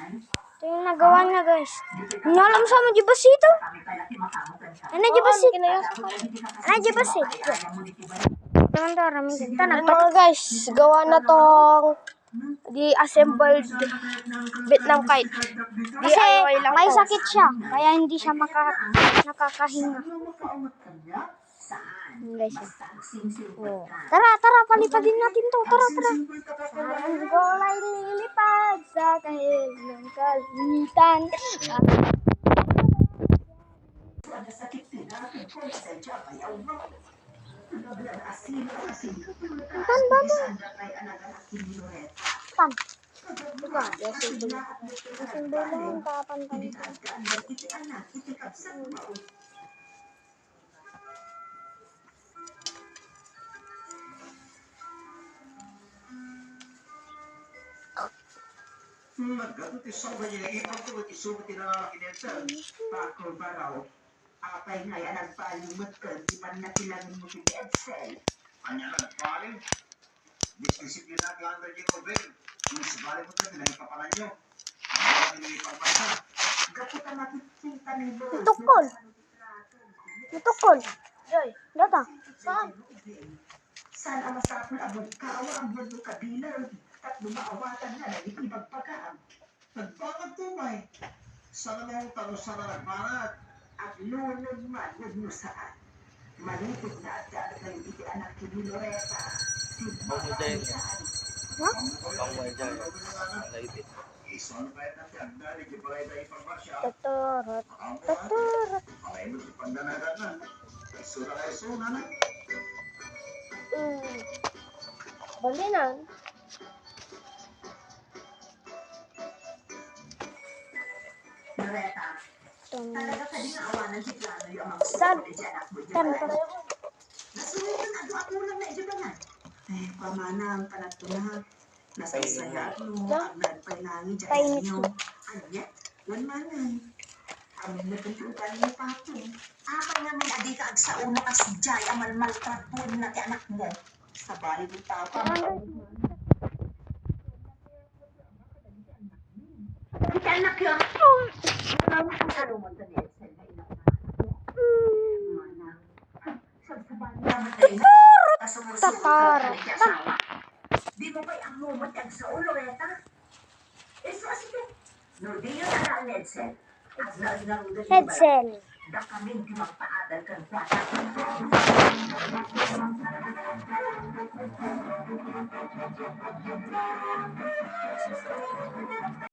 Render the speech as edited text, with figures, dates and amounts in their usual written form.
Ito yung nagawa niya, guys. Hindi alam sa mo, di ba sito? Ano, di ba sito? Ano, di ba sito? Mga guys, gawa na tong di-assembled bit ng kite. Kasi may sakit siya, kaya hindi siya nakakahinga. Guys, oh. Tara, palipadin natin to. Tara. Sarang golay lilipad sa kahil ng kalangitan. Tan ba mo? Tan. Diba? Kasing bulong kapan. Nagkatuti sa kanya, ipagtuwag isubuti na kinelsan. Pakol baraw. Apay nga yan nagpalimot ka, di man nakilangin mo si Edsel. Kanya na nagpalim. Disdisiplina ka ang dali ko, Ben. Kung sabali mo ka, pinagpapalan nyo. Ang mga pinipagpasa. Gapot ang makikita nito. Tukol. Joy, data. Saan? Saan ang masapul abot kawa ang bundo kabilang at lumaawatan nga na ibang pagkaan. Nagbangat tumay. Sana mong tanong sana nagbanat. At lunod man, huwag mo saan. Malipit na at kaano kayo iti anak ni Loretta. Si Bangwajan. Ha? Bangwajan. Alaipit. Isan pa yan natin ang dali, di ba kayo tayo pagmasya? Taturot. Ay mo si pandanagan na. Isura kayo suna na. Balinan. Loretta, talaga ka din awanan si Plano yung mga Sad. Nasulitan ako lang na ito na. Eh, pamanang panatunan. Nasasaya mo, ang nagpalangi dyan sa inyo. Anya, manmanan. Amin na tuntutan niyo pa ito. Akay namin adi ka ag sa una kas jay, amal maltratuin na ti anak mo. Sa bali ng tapa. Kita anak yun. Ano mo ito niya? Di mo ba'y ang mumatag sa ulo, Reta? Eso, sige. No, di yun ang Edsel. At narudan yung Edsel. da kaming di magpaadal kang kwata.